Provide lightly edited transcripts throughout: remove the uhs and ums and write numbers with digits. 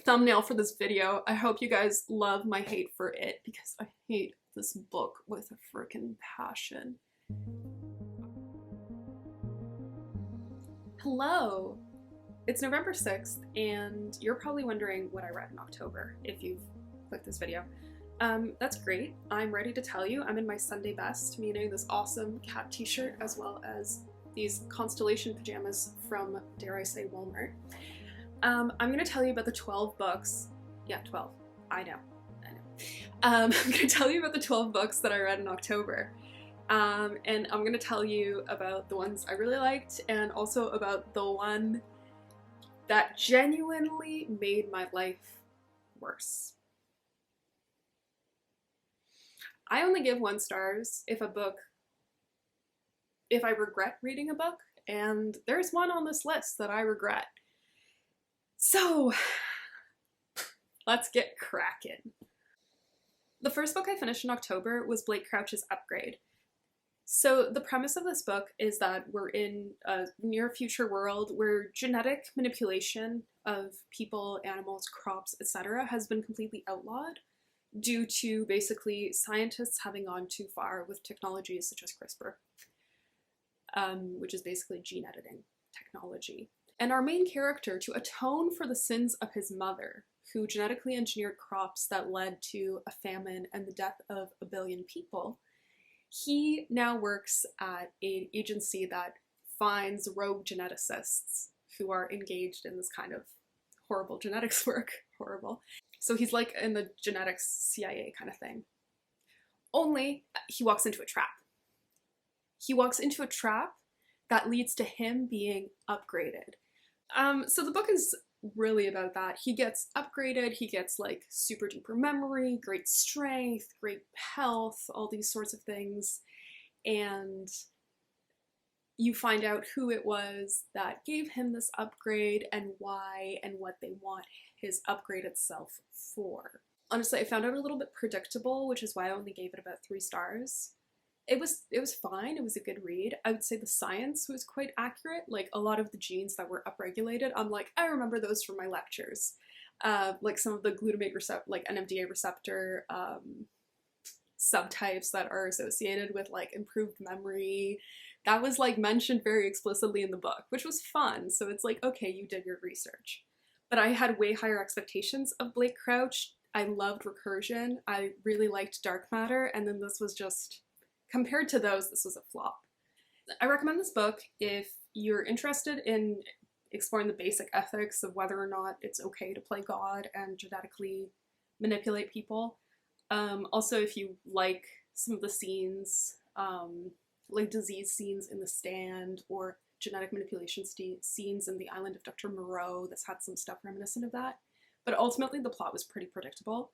thumbnail for this video. I hope you guys love my hate for it, because I hate this book with a freaking passion. Hello! It's November 6th, and you're probably wondering what I read in October if you've clicked this video. That's great. I'm ready to tell you. I'm in my Sunday best, meaning this awesome cat t-shirt as well as these constellation pajamas from, dare I say, Walmart. I'm going to tell you about the 12 books. Yeah, 12. I know. I'm going to tell you about the 12 books that I read in October. And I'm going to tell you about the ones I really liked and also about the one that genuinely made my life worse. I only give 1 star if I regret reading a book, and there's one on this list that I regret. So, let's get cracking. The first book I finished in October was Blake Crouch's Upgrade. So the premise of this book is that we're in a near future world where genetic manipulation of people, animals, crops, etc. has been completely outlawed due to basically scientists having gone too far with technologies such as CRISPR, which is basically gene editing technology. And our main character, to atone for the sins of his mother, who genetically engineered crops that led to a famine and the death of 1 billion people, he now works at an agency that finds rogue geneticists who are engaged in this kind of horrible genetics work. Horrible. So he's like in the genetics CIA kind of thing. Only he walks into a trap. He walks into a trap that leads to him being upgraded. So the book is really about that. He gets upgraded, he gets like super duper memory, great strength, great health, all these sorts of things, and you find out who it was that gave him this upgrade and why and what they want his upgraded self for. Honestly, I found it a little bit predictable, which is why I only gave it about 3 stars. It was fine, it was a good read. I would say the science was quite accurate, like a lot of the genes that were upregulated, I'm like, I remember those from my lectures. Like some of the glutamate receptor, like NMDA receptor subtypes that are associated with like improved memory. That was like mentioned very explicitly in the book, which was fun. So it's like, okay, you did your research. But I had way higher expectations of Blake Crouch. I loved recursion, I really liked dark matter, and then this was just, compared to those, this was a flop. I recommend this book if you're interested in exploring the basic ethics of whether or not it's okay to play God and genetically manipulate people. Also, if you like some of the scenes, like disease scenes in The Stand or genetic manipulation scenes in The Island of Dr. Moreau, this had some stuff reminiscent of that. But ultimately the plot was pretty predictable,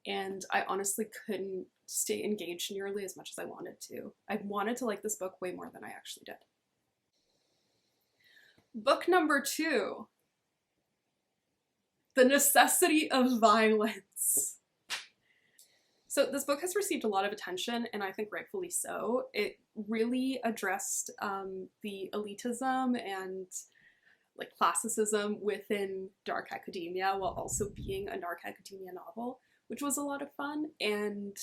and I honestly couldn't stay engaged nearly as much as I wanted to. I wanted to like this book way more than I actually did. Book number 2, The Necessity of Violence. So this book has received a lot of attention, and I think rightfully so. It really addressed the elitism and like classicism within dark academia while also being a dark academia novel, which was a lot of fun. And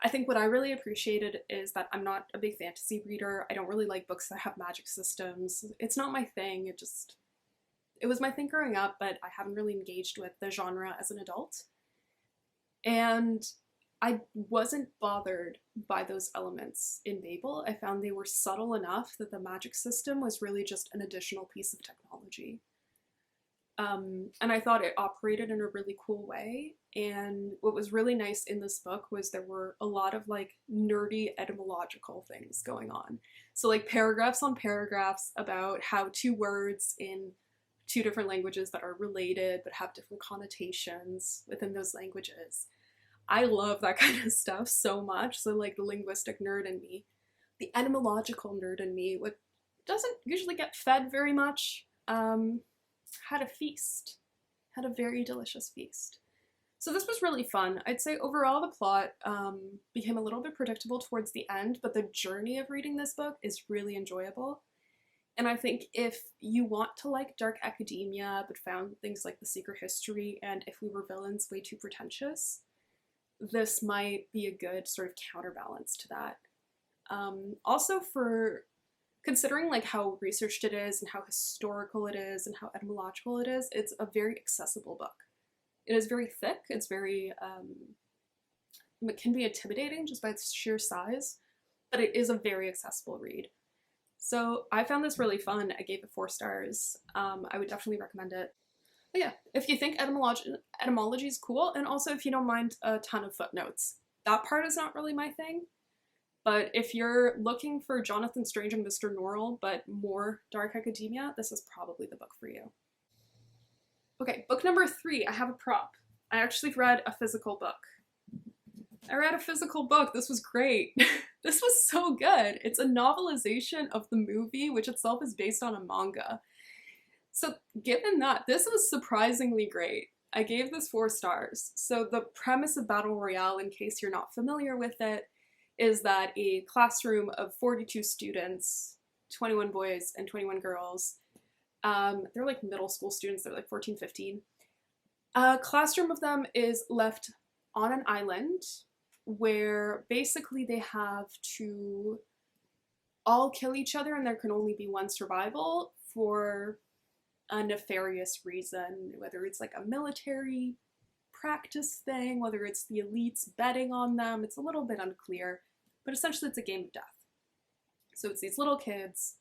I think what I really appreciated is that I'm not a big fantasy reader. I don't really like books that have magic systems. It's not my thing. It was my thing growing up, but I haven't really engaged with the genre as an adult. And I wasn't bothered by those elements in Babel. I found they were subtle enough that the magic system was really just an additional piece of technology. And I thought it operated in a really cool way. And what was really nice in this book was there were a lot of like nerdy etymological things going on. So like paragraphs on paragraphs about how 2 words in 2 different languages that are related but have different connotations within those languages. I love that kind of stuff so much. So like the linguistic nerd in me, the etymological nerd in me, what doesn't usually get fed very much, had a feast. Had a very delicious feast. So this was really fun. I'd say overall the plot became a little bit predictable towards the end, but the journey of reading this book is really enjoyable. And I think if you want to like dark academia but found things like The Secret History and If We Were Villains way too pretentious, this might be a good sort of counterbalance to that. Also for considering like how researched it is and how historical it is and how etymological it is, it's a very accessible book. It is very thick, it's very, it can be intimidating just by its sheer size, but it is a very accessible read. So I found this really fun. I gave it 4 stars. I would definitely recommend it. But yeah, if you think etymology is cool, and also if you don't mind a ton of footnotes. That part is not really my thing, but if you're looking for Jonathan Strange and Mr. Norrell, but more dark academia, this is probably the book for you. Okay, book number 3, I have a prop. I actually read a physical book. I read a physical book. This was great. This was so good. It's a novelization of the movie, which itself is based on a manga. So given that, this was surprisingly great. I gave this 4 stars. So the premise of Battle Royale, in case you're not familiar with it, is that a classroom of 42 students, 21 boys and 21 girls, they're like middle school students, they're like 14, 15. A classroom of them is left on an island where basically they have to all kill each other and there can only be one survival for a nefarious reason, whether it's like a military practice thing, whether it's the elites betting on them, it's a little bit unclear, but essentially it's a game of death. So it's these little kids,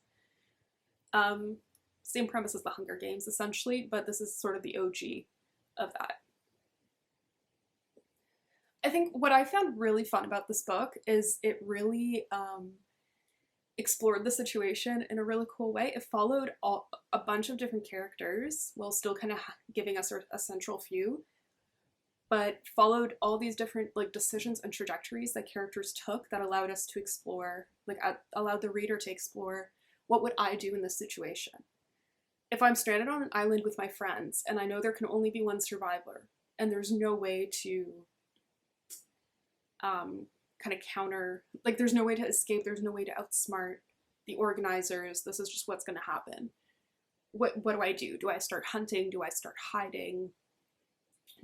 same premise as the Hunger Games essentially, but this is sort of the OG of that. I think what I found really fun about this book is it really explored the situation in a really cool way. It followed a bunch of different characters while still kind of giving us a central few, but followed all these different like decisions and trajectories that characters took that allowed us to explore, like allowed the reader to explore, what would I do in this situation? If I'm stranded on an island with my friends and I know there can only be one survivor and there's no way to kind of counter, like there's no way to escape, there's no way to outsmart the organizers, this is just what's going to happen. What do I do? Do I start hunting? Do I start hiding?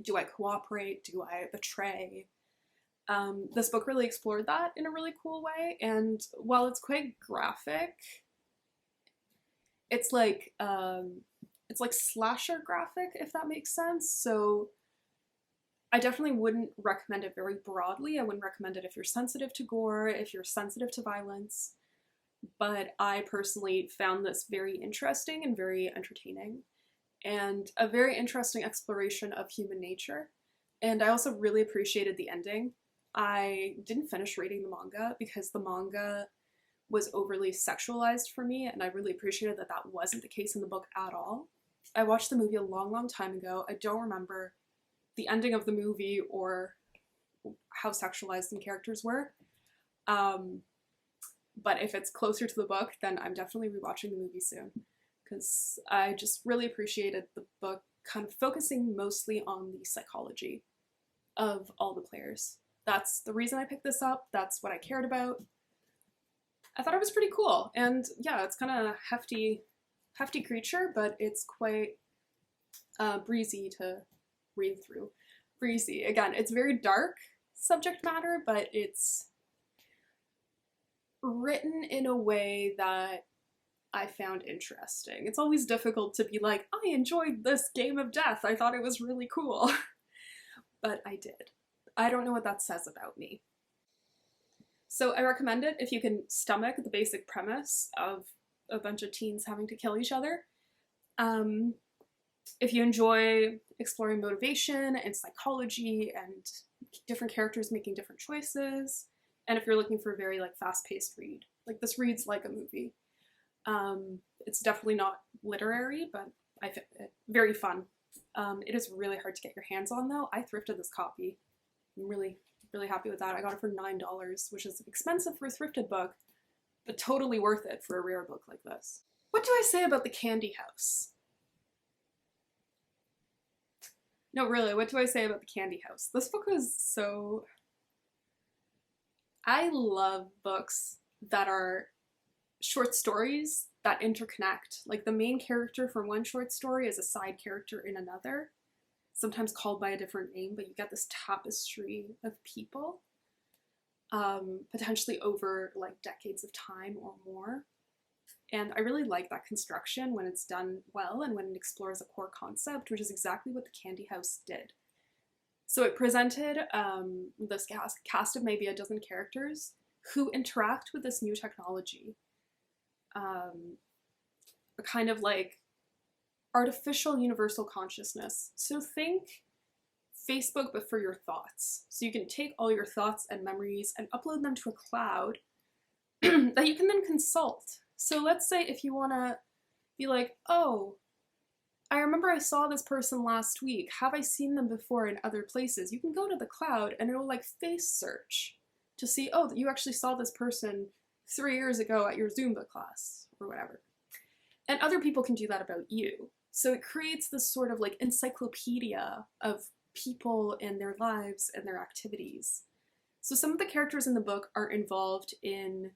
Do I cooperate? Do I betray? This book really explored that in a really cool way, and while it's quite graphic, it's like slasher graphic, if that makes sense. So I definitely wouldn't recommend it very broadly. I wouldn't recommend it if you're sensitive to gore, if you're sensitive to violence, but I personally found this very interesting and very entertaining, and a very interesting exploration of human nature. And I also really appreciated the ending. I didn't finish reading the manga because the manga was overly sexualized for me, and I really appreciated that that wasn't the case in the book at all. I watched the movie a long, long time ago. I don't remember the ending of the movie or how sexualized some characters were. But if it's closer to the book, then I'm definitely rewatching the movie soon, because I just really appreciated the book kind of focusing mostly on the psychology of all the players. That's the reason I picked this up. That's what I cared about. I thought it was pretty cool. And yeah, it's kind of a hefty creature, but it's quite breezy to read through. Breezy. Again, it's very dark subject matter, but it's written in a way that I found interesting. It's always difficult to be like, I enjoyed this game of death. I thought it was really cool. But I did. I don't know what that says about me. So I recommend it if you can stomach the basic premise of a bunch of teens having to kill each other. If you enjoy exploring motivation and psychology and different characters making different choices, and if you're looking for a very like fast-paced read, like this reads like a movie. It's definitely not literary, but I found it very fun. It is really hard to get your hands on though. I thrifted this copy. I'm really happy with that. I got it for $9, which is expensive for a thrifted book, but totally worth it for a rare book like this. What do I say about the Candy House? No, really, what do I say about the Candy House? This book was so... I love books that are short stories that interconnect. Like the main character from one short story is a side character in another, sometimes called by a different name, but you get this tapestry of people, potentially over like decades of time or more. And I really like that construction when it's done well and when it explores a core concept, which is exactly what the Candy House did. So it presented this cast of maybe a dozen characters who interact with this new technology, a kind of like artificial universal consciousness. So think Facebook, but for your thoughts. So you can take all your thoughts and memories and upload them to a cloud that you can then consult. So let's say if you want to be like, oh, I remember I saw this person last week. Have I seen them before in other places? You can go to the cloud and it'll like face search to see, oh, you actually saw this person 3 years ago at your Zumba class or whatever. And other people can do that about you. So it creates this sort of like encyclopedia of people and their lives and their activities. So some of the characters in the book are involved in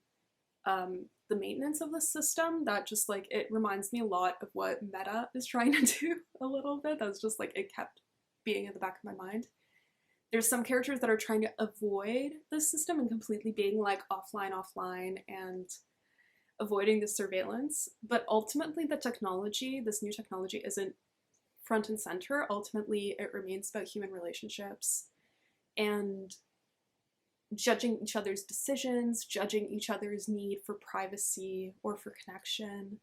the maintenance of the system. That just like, it reminds me a lot of what Meta is trying to do a little bit. That's just like, it kept being in the back of my mind. There's some characters that are trying to avoid the system and completely being like offline and avoiding the surveillance. But ultimately the technology, this new technology, isn't front and center. Ultimately it remains about human relationships and judging each other's decisions, judging each other's need for privacy or for connection.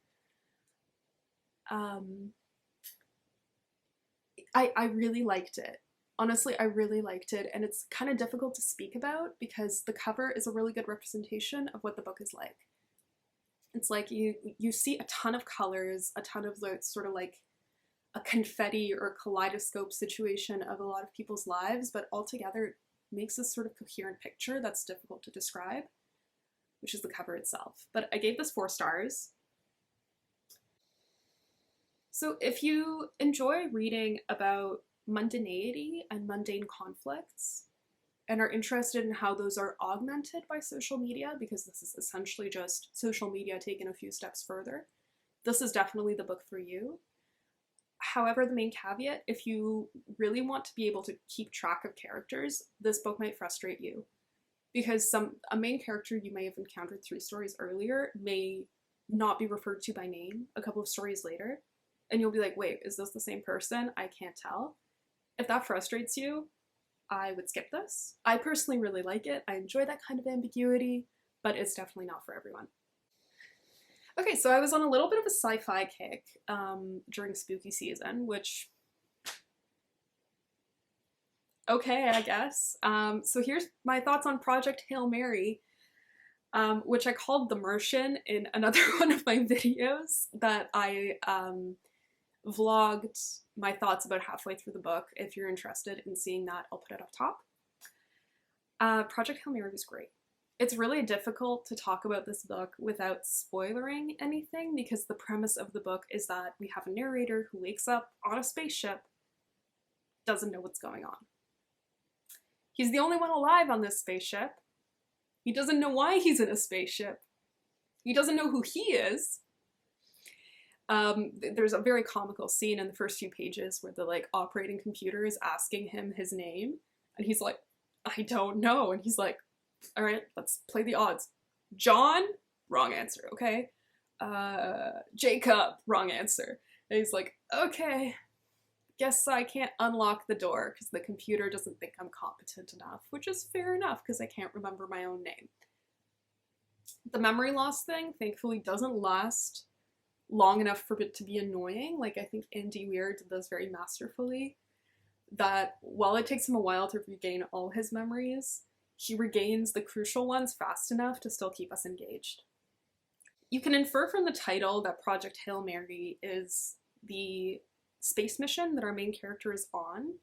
I really liked it. Honestly, I really liked it, and it's kind of difficult to speak about because the cover is a really good representation of what the book is like. It's like you see a ton of colors, a ton of sort of like a confetti or kaleidoscope situation of a lot of people's lives, but altogether it makes this sort of coherent picture that's difficult to describe, which is the cover itself. But I gave this 4 stars. So if you enjoy reading about mundanity and mundane conflicts and are interested in how those are augmented by social media, because this is essentially just social media taken a few steps further, this is definitely the book for you. However, the main caveat, if you really want to be able to keep track of characters, this book might frustrate you. Because a main character you may have encountered 3 stories earlier may not be referred to by name a couple of stories later, and you'll be like, wait, is this the same person? I can't tell. If that frustrates you, I would skip this. I personally really like it. I enjoy that kind of ambiguity, but it's definitely not for everyone. Okay, so I was on a little bit of a sci-fi kick during spooky season, which, okay, I guess. So here's my thoughts on Project Hail Mary, which I called The Martian in another one of my videos that I vlogged my thoughts about halfway through the book. If you're interested in seeing that, I'll put it up top. Project Hail Mary was great. It's really difficult to talk about this book without spoilering anything because the premise of the book is that we have a narrator who wakes up on a spaceship, doesn't know what's going on. He's the only one alive on this spaceship. He doesn't know why he's in a spaceship. He doesn't know who he is. There's a very comical scene in the first few pages where the like operating computer is asking him his name, and he's like, I don't know. And he's like, all right, let's play the odds. John, wrong answer, okay? Jacob, wrong answer. And he's like, okay, guess I can't unlock the door because the computer doesn't think I'm competent enough, which is fair enough because I can't remember my own name. The memory loss thing, thankfully, doesn't last long enough for it to be annoying. Like, I think Andy Weir did this very masterfully, that while it takes him a while to regain all his memories, he regains the crucial ones fast enough to still keep us engaged. You can infer from the title that Project Hail Mary is the space mission that our main character is on,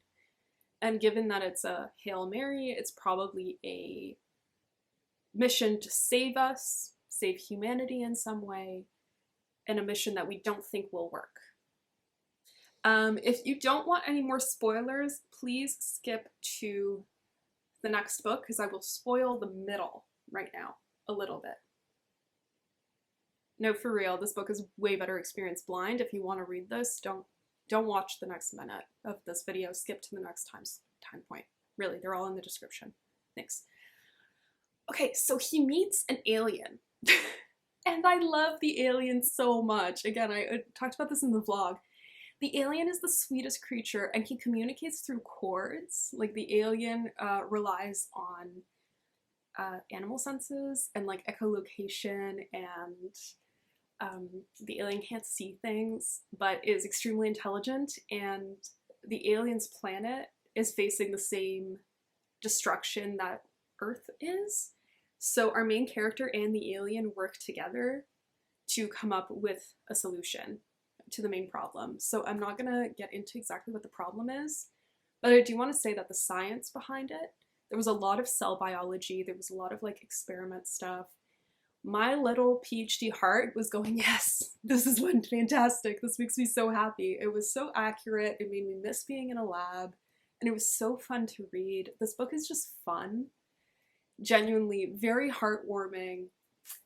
and given that it's a Hail Mary, it's probably a mission to save us, save humanity in some way, and a mission that we don't think will work. If you don't want any more spoilers, please skip to the next book because I will spoil the middle right now a little bit. No, for real, this book is way better experience blind. If you want to read this, don't watch the next minute of this video. Skip to the next time point. Really, they're all in the description. Thanks. Okay, so he meets an alien. And I love the alien so much. Again, I talked about this in the vlog. The alien is the sweetest creature, and he communicates through chords. Like, the alien relies on animal senses and like echolocation, and the alien can't see things but is extremely intelligent, and the alien's planet is facing the same destruction that Earth is. So our main character and the alien work together to come up with a solution to the main problem. So I'm not gonna get into exactly what the problem is, but I do want to say that the science behind it, there was a lot of cell biology, there was a lot of like experiment stuff. My little PhD heart was going, yes, this is fantastic. This makes me so happy. It was so accurate. It made me miss being in a lab, and it was so fun to read. This book is just fun. Genuinely very heartwarming.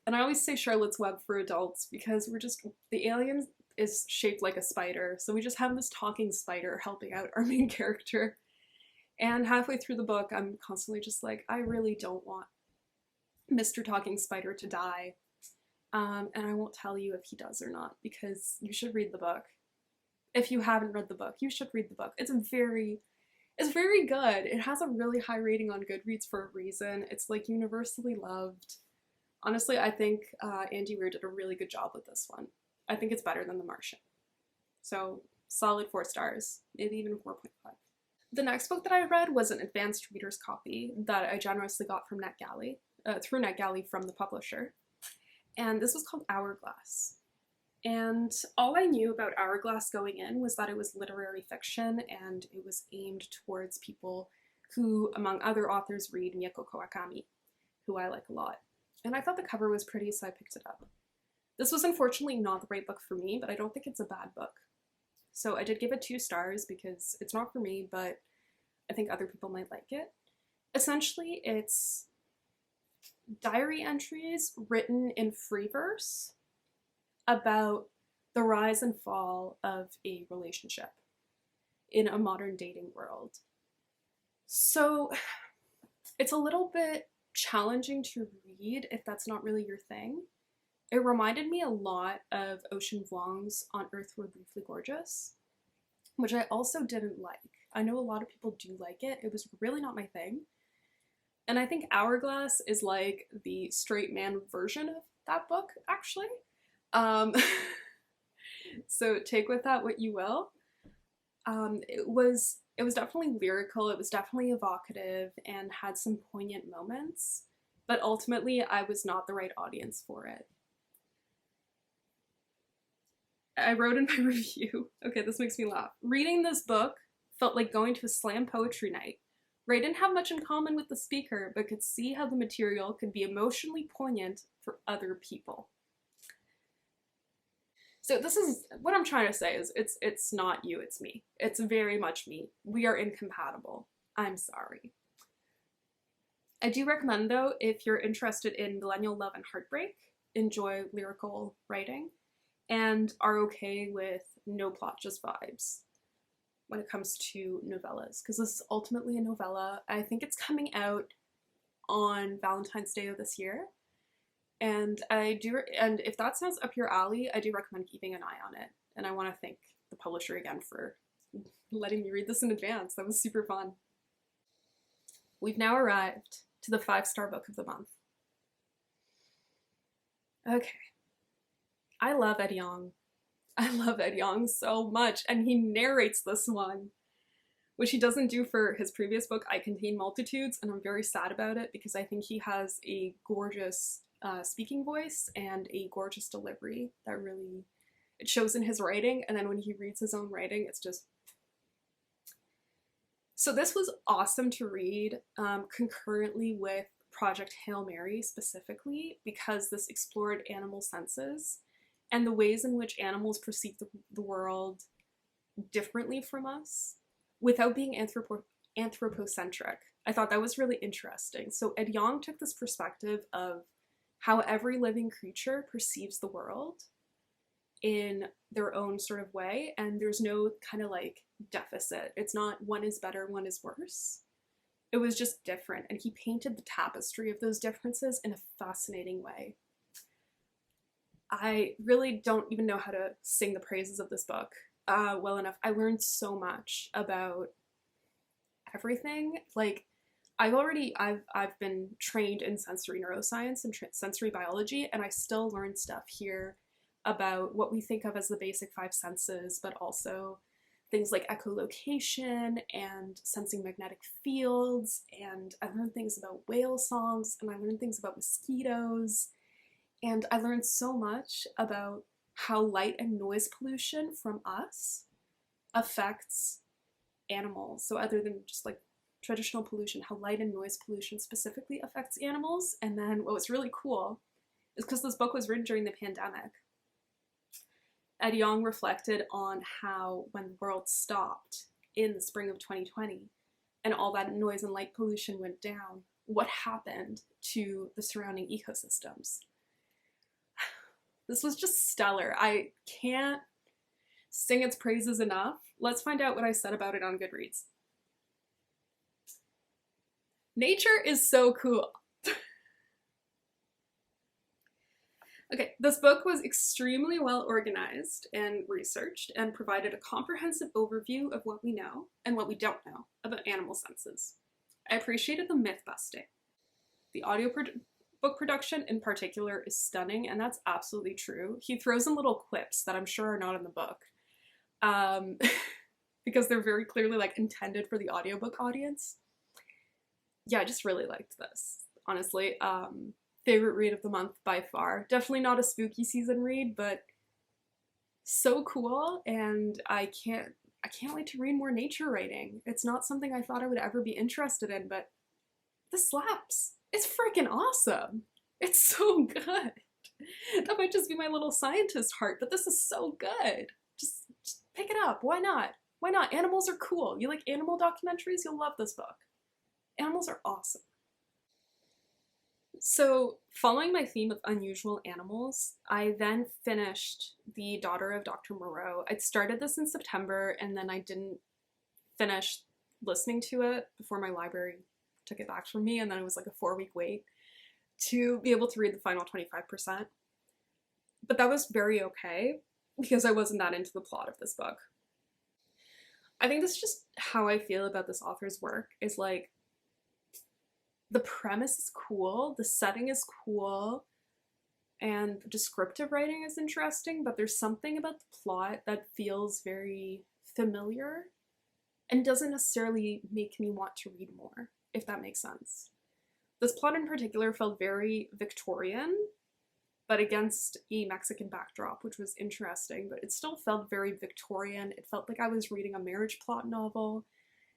And I always say Charlotte's Web for adults because the alien is shaped like a spider, so we just have this talking spider helping out our main character. And halfway through the book, I'm constantly just like, I really don't want Mr. Talking Spider to die. And I won't tell you if he does or not, because you should read the book. If you haven't read the book, you should read the book. It's very good. It has a really high rating on Goodreads for a reason. It's like universally loved. Honestly, I think Andy Weir did a really good job with this one. I think it's better than The Martian. So solid 4 stars, maybe even 4.5. The next book that I read was an advanced reader's copy that I generously got from NetGalley, through NetGalley from the publisher. And this was called Hourglass. And all I knew about Hourglass going in was that it was literary fiction, and it was aimed towards people who, among other authors, read Miyako Kawakami, who I like a lot. And I thought the cover was pretty, so I picked it up. This was unfortunately not the right book for me, but I don't think it's a bad book. So I did give it 2 stars because it's not for me, but I think other people might like it. Essentially, it's diary entries written in free verse about the rise and fall of a relationship in a modern dating world. So it's a little bit challenging to read if that's not really your thing. It reminded me a lot of Ocean Vuong's On Earth We're Briefly Gorgeous, which I also didn't like. I know a lot of people do like it. It was really not my thing. And I think Hourglass is like the straight man version of that book, actually. So take with that what you will. It was definitely lyrical, it was definitely evocative, and had some poignant moments, but ultimately I was not the right audience for it. I wrote in my review, okay, this makes me laugh. Reading this book felt like going to a slam poetry night, where I didn't have much in common with the speaker, but could see how the material could be emotionally poignant for other people. So this is, what I'm trying to say is, it's not you, it's me. It's very much me. We are incompatible. I'm sorry. I do recommend, though, if you're interested in millennial love and heartbreak, enjoy lyrical writing, and are okay with no plot, just vibes when it comes to novellas, because this is ultimately a novella. I think it's coming out on Valentine's Day of this year. And if that sounds up your alley, I do recommend keeping an eye on it. And I want to thank the publisher again for letting me read this in advance. That was super fun. We've now arrived to the 5-star book of the month. Okay. I love Ed Yong. I love Ed Yong so much, and he narrates this one, which he doesn't do for his previous book, I Contain Multitudes, and I'm very sad about it because I think he has a gorgeous speaking voice and a gorgeous delivery that really, it shows in his writing, and then when he reads his own writing, it's just... So this was awesome to read concurrently with Project Hail Mary specifically, because this explored animal senses and the ways in which animals perceive the world differently from us without being anthropocentric. I thought that was really interesting. So Ed Yong took this perspective of how every living creature perceives the world in their own sort of way, and there's no kind of like deficit. It's not one is better, one is worse. It was just different, and he painted the tapestry of those differences in a fascinating way. I really don't even know how to sing the praises of this book well enough. I learned so much about everything. Like, I've been trained in sensory neuroscience and sensory biology, and I still learn stuff here about what we think of as the basic five senses, but also things like echolocation and sensing magnetic fields, and I learned things about whale songs, and I learned things about mosquitoes, and I learned so much about how light and noise pollution from us affects animals. So other than just like traditional pollution, how light and noise pollution specifically affects animals. And then what was really cool is because this book was written during the pandemic, Ed Yong reflected on how when the world stopped in the spring of 2020 and all that noise and light pollution went down, what happened to the surrounding ecosystems. This was just stellar. I can't sing its praises enough. Let's find out what I said about it on Goodreads. Nature is so cool. Okay, this book was extremely well organized and researched and provided a comprehensive overview of what we know and what we don't know about animal senses. I appreciated the myth busting. The book production in particular is stunning, and that's absolutely true. He throws in little quips that I'm sure are not in the book because they're very clearly like intended for the audiobook audience. Yeah, I just really liked this, honestly. Favorite read of the month by far. Definitely not a spooky season read, but so cool, and I can't wait to read more nature writing. It's not something I thought I would ever be interested in, but this slaps. It's freaking awesome. It's so good. That might just be my little scientist heart, but this is so good. Just pick it up. Why not? Why not? Animals are cool. You like animal documentaries? You'll love this book. Animals are awesome. So, following my theme of unusual animals, I then finished The Daughter of Dr. Moreau. I'd started this in September, and then I didn't finish listening to it before my library took it back from me, and then it was like a 4-week wait to be able to read the final 25%. But that was very okay, because I wasn't that into the plot of this book. I think that's just how I feel about this author's work, is like, the premise is cool, the setting is cool, and the descriptive writing is interesting, but there's something about the plot that feels very familiar and doesn't necessarily make me want to read more, if that makes sense. This plot in particular felt very Victorian, but against a Mexican backdrop, which was interesting, but it still felt very Victorian. It felt like I was reading a marriage plot novel.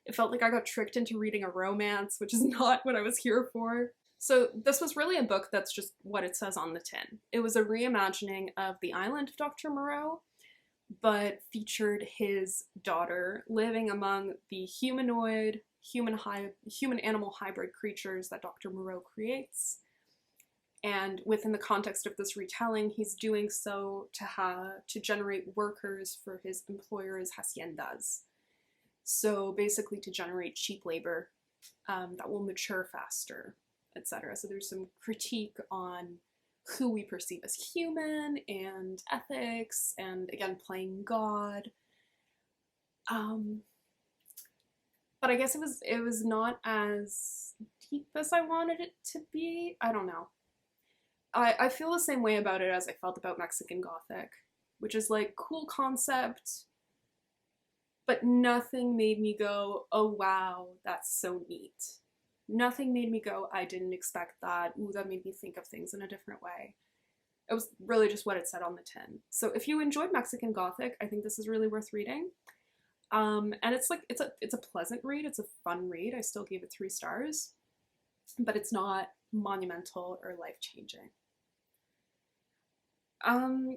It felt like I got tricked into reading a romance, which is not what I was here for. So this was really a book that's just what it says on the tin. It was a reimagining of The Island of Dr. Moreau, but featured his daughter living among the humanoid, human-animal hybrid creatures that Dr. Moreau creates. And within the context of this retelling, he's doing so to generate workers for his employer's haciendas. So basically to generate cheap labor that will mature faster, etc. So there's some critique on who we perceive as human and ethics, and again, playing God. But I guess it was not as deep as I wanted it to be. I don't know. I feel the same way about it as I felt about Mexican Gothic, which is like cool concept, but nothing made me go, oh wow, that's so neat. Nothing made me go, I didn't expect that. Ooh, that made me think of things in a different way. It was really just what it said on the tin. So if you enjoyed Mexican Gothic, I think this is really worth reading. And it's a pleasant read, it's a fun read. I still gave it 3 stars, but it's not monumental or life-changing.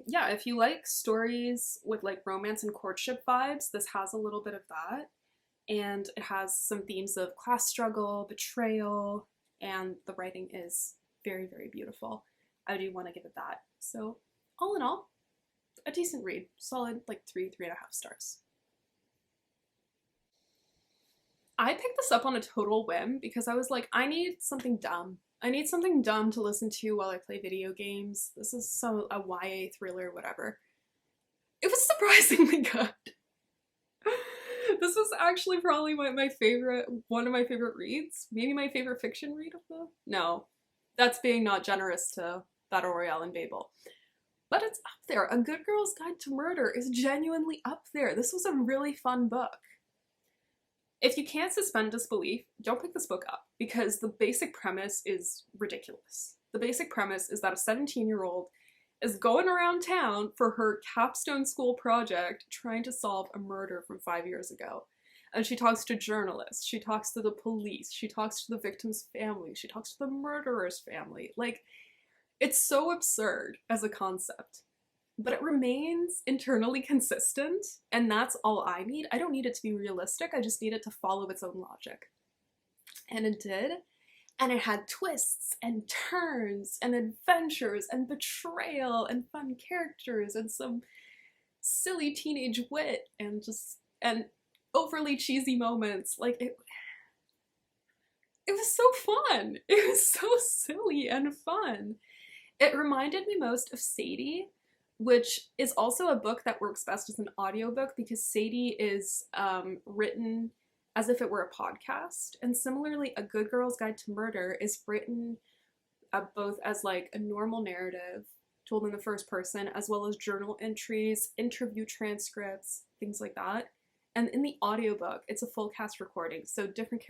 Yeah, if you like stories with like romance and courtship vibes, this has a little bit of that. And it has some themes of class struggle, betrayal, and the writing is very, very beautiful. I do want to give it that. So all in all, a decent read. Solid, like 3.5 stars. I picked this up on a total whim because I was like, I need something dumb. I need something dumb to listen to while I play video games. This is a YA thriller, whatever. It was surprisingly good. This was actually probably one of my favorite reads. Maybe my favorite fiction read of the... No, that's being not generous to Battle Royale and Babel. But it's up there. A Good Girl's Guide to Murder is genuinely up there. This was a really fun book. If you can't suspend disbelief, don't pick this book up because the basic premise is ridiculous. The basic premise is that a 17-year-old is going around town for her capstone school project trying to solve a murder from 5 years ago. And she talks to journalists, she talks to the police, she talks to the victim's family, she talks to the murderer's family. Like, it's so absurd as a concept, but it remains internally consistent, and that's all I need. I don't need it to be realistic, I just need it to follow its own logic. And it did. And it had twists and turns and adventures and betrayal and fun characters and some silly teenage wit and overly cheesy moments. Like, it was so fun. It was so silly and fun. It reminded me most of Sadie, which is also a book that works best as an audiobook because Sadie is written as if it were a podcast. And similarly, A Good Girl's Guide to Murder is written both as like a normal narrative told in the first person, as well as journal entries, interview transcripts, things like that. And in the audiobook, it's a full cast recording. So different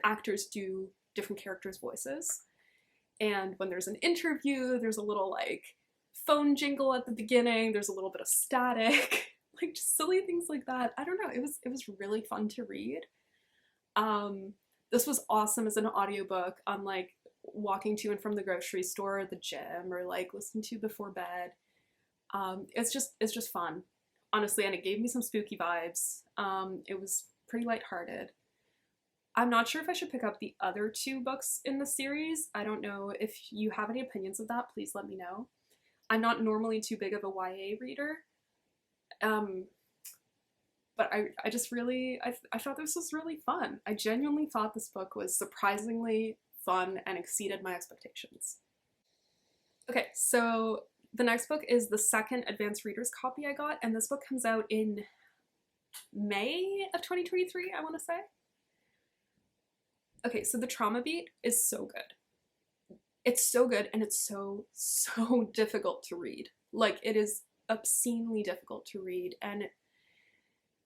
actors do different characters' voices. And when there's an interview, there's a little like phone jingle at the beginning, there's a little bit of static. Like, just silly things like that. I don't know, it was really fun to read. This was awesome as an audiobook on like walking to and from the grocery store or the gym or like listening to before bed. It's just fun, honestly, and it gave me some spooky vibes. It was pretty lighthearted. I'm not sure if I should pick up the other 2 books in the series. I don't know if you have any opinions of that, please let me know. I'm not normally too big of a YA reader. But I just really, I thought this was really fun. I genuinely thought this book was surprisingly fun and exceeded my expectations. Okay, so the next book is the second advanced reader's copy I got, and this book comes out in May of 2023, I want to say. Okay, so The Trauma Beat is so good. It's so good, and it's so difficult to read. Like, it is obscenely difficult to read, and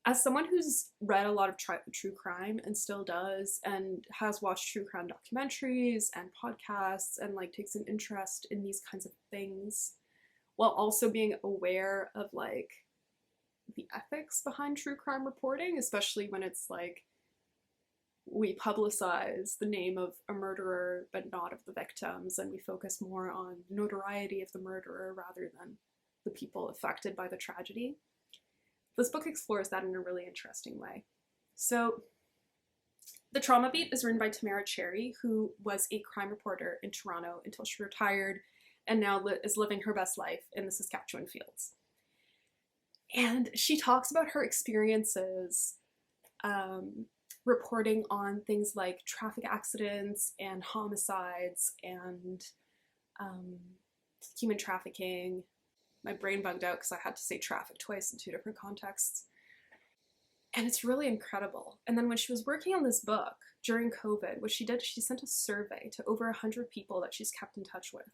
as someone who's read a lot of true crime and still does and has watched true crime documentaries and podcasts and like takes an interest in these kinds of things while also being aware of like the ethics behind true crime reporting, especially when it's like we publicize the name of a murderer but not of the victims, and we focus more on notoriety of the murderer rather than the people affected by the tragedy. This book explores that in a really interesting way. So, The Trauma Beat is written by Tamara Cherry, who was a crime reporter in Toronto until she retired and now is living her best life in the Saskatchewan fields. And she talks about her experiences reporting on things like traffic accidents and homicides and human trafficking. My brain bugged out because I had to say traffic twice in 2 different contexts. And it's really incredible. And then when she was working on this book during COVID, what she did, she sent a survey to over 100 people that she's kept in touch with,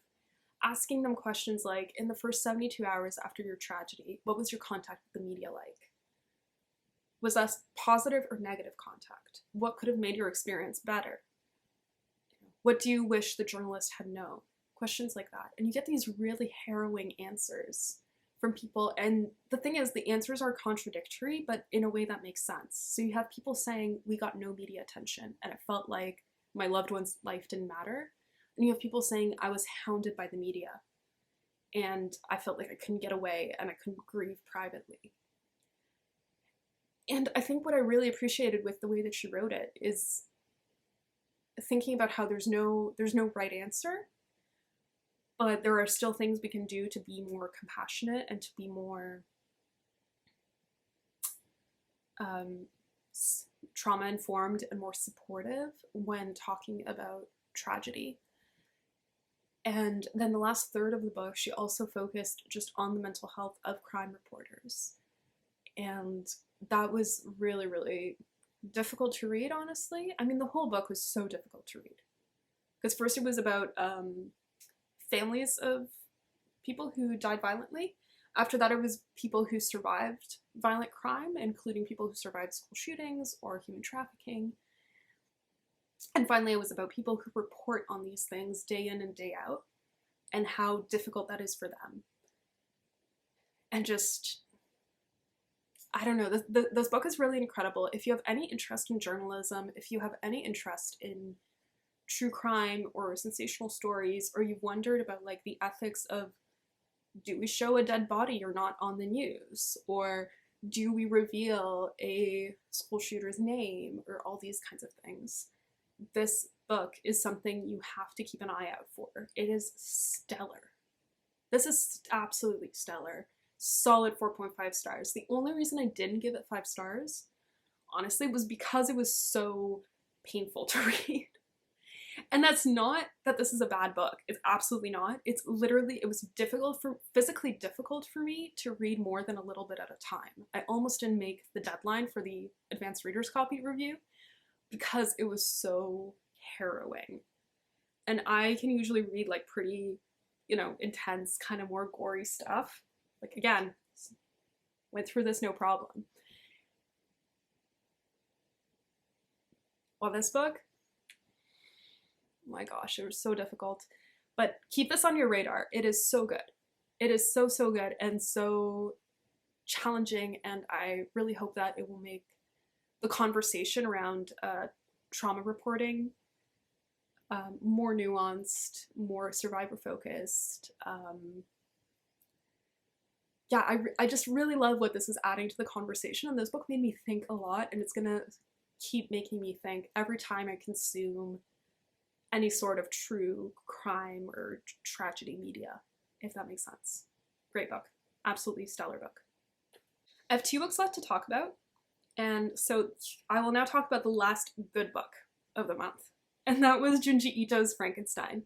asking them questions like, in the first 72 hours after your tragedy, what was your contact with the media like? Was that positive or negative contact? What could have made your experience better? What do you wish the journalist had known? Questions like that. And you get these really harrowing answers from people. And the thing is, the answers are contradictory, but in a way that makes sense. So you have people saying, we got no media attention and it felt like my loved one's life didn't matter. And you have people saying, I was hounded by the media and I felt like I couldn't get away and I couldn't grieve privately. And I think what I really appreciated with the way that she wrote it is thinking about how there's no right answer. but there are still things we can do to be more compassionate and to be more trauma-informed and more supportive when talking about tragedy. And then the last third of the book, she also focused just on the mental health of crime reporters. And that was really, really difficult to read, honestly. I mean, the whole book was so difficult to read. Because first it was about families of people who died violently. After that, it was people who survived violent crime, including people who survived school shootings or human trafficking. And finally, it was about people who report on these things day in and day out, and how difficult that is for them. And just, I don't know, this book is really incredible. If you have any interest in journalism, if you have any interest in true crime or sensational stories, or you've wondered about like the ethics of, do we show a dead body or not on the news? Or do we reveal a school shooter's name? Or all these kinds of things. This book is something you have to keep an eye out for. It is stellar. This is absolutely stellar. Solid 4.5 stars. The only reason I didn't give it 5 stars, honestly, was because it was so painful to read. And that's not that this is a bad book. It's absolutely not. It's literally, it was physically difficult for me to read more than a little bit at a time. I almost didn't make the deadline for the advanced reader's copy review because it was so harrowing. And I can usually read like pretty, you know, intense, kind of more gory stuff. Like, again, went through this no problem. Well, this book, oh my gosh, it was so difficult. But keep this on your radar. It is so good. It is so, so good and so challenging, and I really hope that it will make the conversation around trauma reporting more nuanced, more survivor-focused. Yeah, I just really love what this is adding to the conversation, and this book made me think a lot, and it's gonna keep making me think every time I consume any sort of true crime or tragedy media, if that makes sense. Great book. Absolutely stellar book. I have 2 books left to talk about, and so I will now talk about the last good book of the month, and that was Junji Ito's Frankenstein.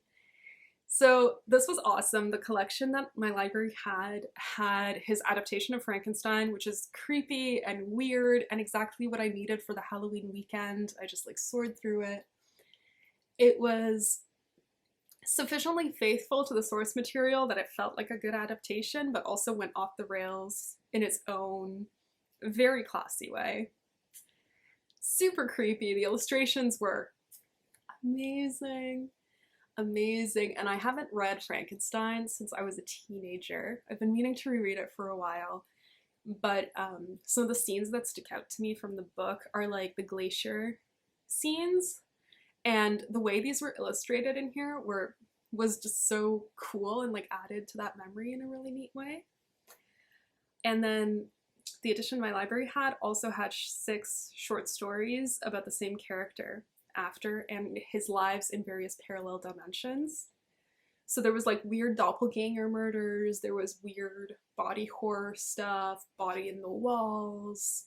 So this was awesome. The collection that my library had his adaptation of Frankenstein, which is creepy and weird and exactly what I needed for the Halloween weekend. I just like soared through it. It was sufficiently faithful to the source material that it felt like a good adaptation, but also went off the rails in its own very classy way. Super creepy. The illustrations were amazing. Amazing. And I haven't read Frankenstein since I was a teenager. I've been meaning to reread it for a while, but some of the scenes that stick out to me from the book are like the glacier scenes, and the way these were illustrated in here was just so cool and like added to that memory in a really neat way. And then the edition my library had also had 6 short stories about the same character after and his lives in various parallel dimensions. So there was like weird doppelganger murders, there was weird body horror stuff, body in the walls,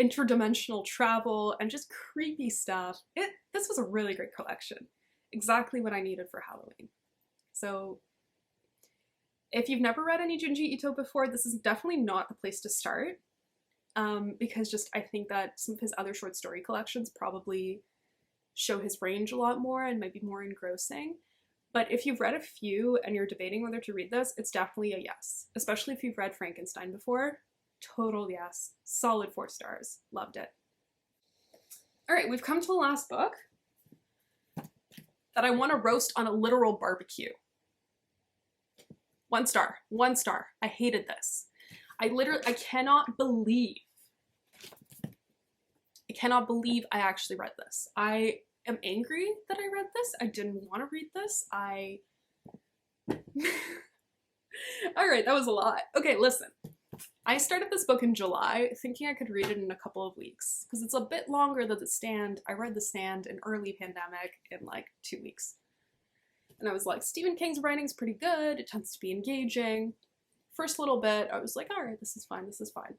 interdimensional travel, and just creepy stuff. This was a really great collection. Exactly what I needed for Halloween. So if you've never read any Junji Ito before, this is definitely not the place to start. Because just I think that some of his other short story collections probably show his range a lot more and might be more engrossing. But if you've read a few and you're debating whether to read this, it's definitely a yes. Especially if you've read Frankenstein before. Total yes. Solid 4 stars. Loved it. Alright, we've come to the last book that I want to roast on a literal barbecue. 1 star. 1 star. I hated this. I cannot believe I actually read this. I am angry that I read this. I didn't want to read this. Alright, that was a lot. Okay, listen. I started this book in July, thinking I could read it in a couple of weeks, because it's a bit longer than The Stand. I read The Stand in early pandemic in like 2 weeks. And I was like, Stephen King's writing's pretty good, it tends to be engaging. First little bit, I was like, alright, this is fine, this is fine.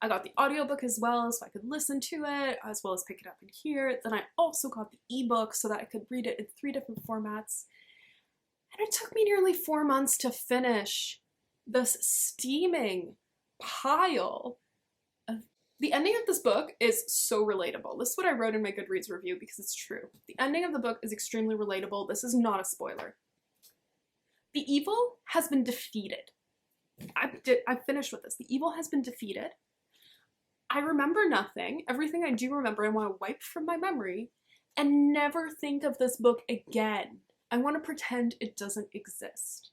I got the audiobook as well, so I could listen to it, as well as pick it up and hear it. Then I also got the ebook so that I could read it in 3 different formats. And it took me nearly 4 months to finish this steaming pile of... The ending of this book is so relatable. This is what I wrote in my Goodreads review because it's true. The ending of the book is extremely relatable. This is not a spoiler. The evil has been defeated. I finished with this. The evil has been defeated. I remember nothing. Everything I do remember, I want to wipe from my memory and never think of this book again. I want to pretend it doesn't exist.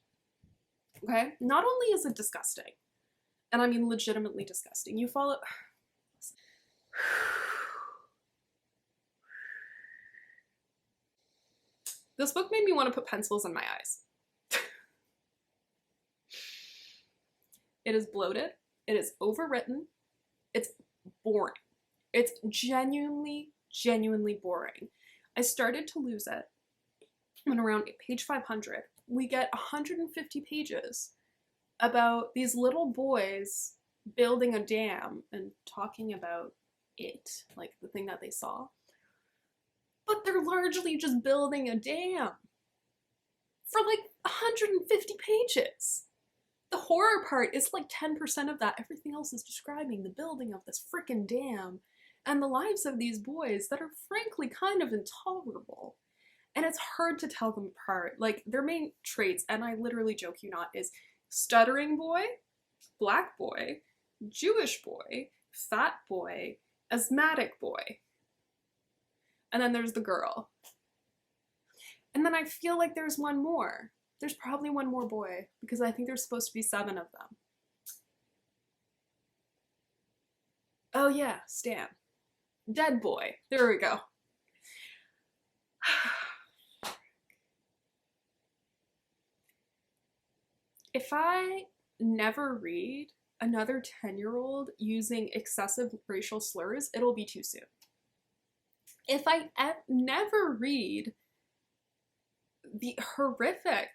Okay? Not only is it disgusting, and I mean legitimately disgusting, you follow... This book made me want to put pencils in my eyes. It is bloated. It is overwritten. It's boring. It's genuinely, genuinely boring. I started to lose it when around page 500. We get 150 pages about these little boys building a dam and talking about it, like the thing that they saw. But they're largely just building a dam for like 150 pages. The horror part is like 10% of that. Everything else is describing the building of this frickin' dam and the lives of these boys that are frankly kind of intolerable. And it's hard to tell them apart. Like, their main traits, and I literally joke you not, is stuttering boy, black boy, Jewish boy, fat boy, asthmatic boy. And then there's the girl. And then I feel like there's one more. There's probably one more boy, because I think there's supposed to be 7 of them. Oh yeah, Stan. Dead boy. There we go. If I never read another 10-year-old using excessive racial slurs, it'll be too soon. If I never read the horrific,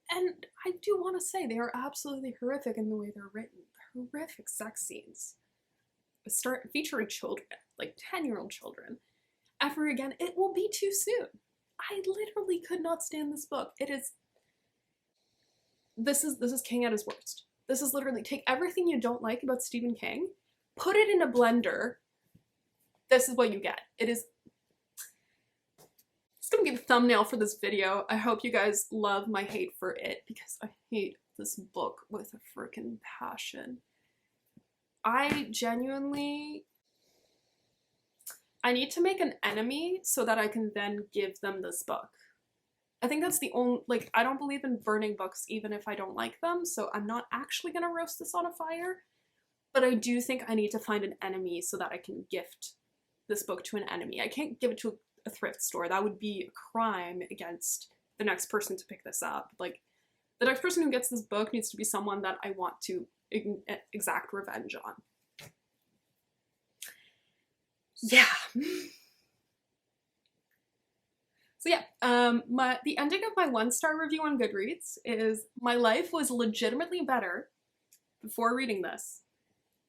and I do want to say they are absolutely horrific in the way they're written, horrific sex scenes start featuring children, like 10-year-old children, ever again, it will be too soon. I literally could not stand this book. It is... This is King at his worst. This is literally, take everything you don't like about Stephen King, put it in a blender, this is what you get. It is... It's gonna be the thumbnail for this video. I hope you guys love my hate for it, because I hate this book with a freaking passion. I genuinely... I need to make an enemy so that I can then give them this book. I think that's the only, like, I don't believe in burning books even if I don't like them, so I'm not actually gonna roast this on a fire, but I do think I need to find an enemy so that I can gift this book to an enemy. I can't give it to a thrift store. That would be a crime against the next person to pick this up. Like, the next person who gets this book needs to be someone that I want to exact revenge on. Yeah. So yeah, the ending of my 1-star review on Goodreads is, my life was legitimately better before reading this.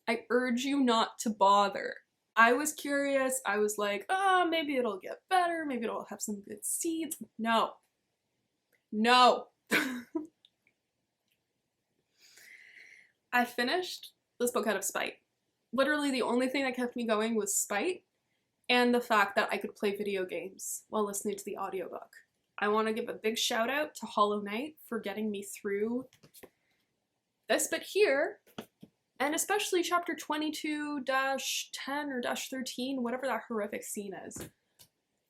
I urge you not to bother. I was curious, I was like, oh, maybe it'll get better, maybe it'll have some good seeds. No. No. I finished this book out of spite. Literally the only thing that kept me going was spite, and the fact that I could play video games while listening to the audiobook. I want to give a big shout out to Hollow Knight for getting me through this bit here, and especially chapter 22-10 or -13, whatever that horrific scene is.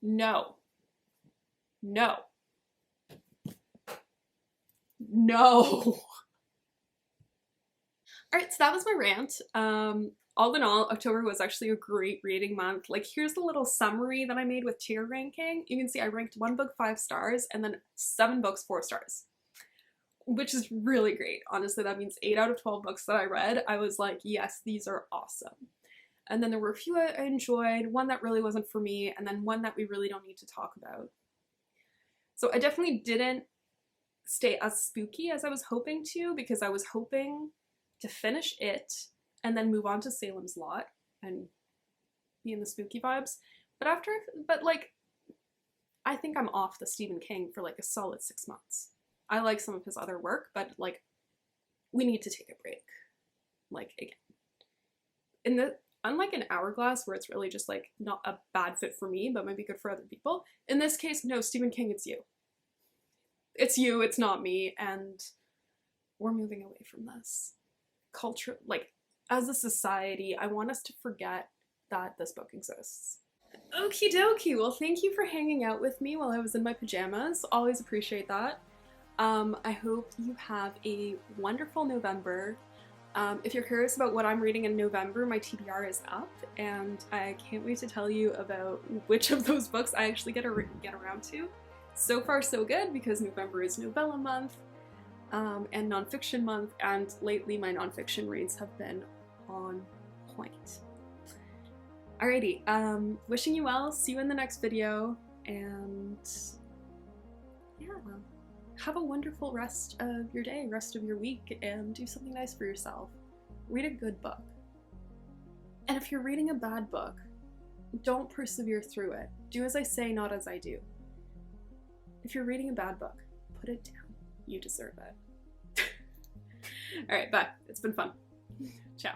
No. No. No. Alright, so that was my rant. All in all, October was actually a great reading month. Like, here's the little summary that I made with tier ranking. You can see I ranked 1 book 5 stars and then 7 books 4 stars. which is really great. Honestly, that means 8 out of 12 books that I read, I was like, yes, these are awesome. And then there were a few I enjoyed, one that really wasn't for me, and then one that we really don't need to talk about. So I definitely didn't stay as spooky as I was hoping to, because I was hoping to finish it and then move on to Salem's Lot and be in the spooky vibes. But like, I think I'm off the Stephen King for like a solid 6 months. I like some of his other work, but like, we need to take a break. Like, again, unlike in Hourglass, where it's really just like not a bad fit for me, but might be good for other people, in this case, no, Stephen King, it's you. It's you, it's not me, and we're moving away from this. Culture, like, as a society, I want us to forget that this book exists. Okie dokie, well, thank you for hanging out with me while I was in my pajamas. Always appreciate that. I hope you have a wonderful November. If you're curious about what I'm reading in November, my TBR is up, and I can't wait to tell you about which of those books I actually get around to. So far so good, because November is novella month and nonfiction month, and lately my nonfiction reads have been on point. Alrighty, wishing you well, see you in the next video, and yeah, have a wonderful rest of your day, rest of your week, and do something nice for yourself. Read a good book. And if you're reading a bad book, don't persevere through it. Do as I say, not as I do. If you're reading a bad book, put it down. You deserve it. Alright, bye. It's been fun. Ciao.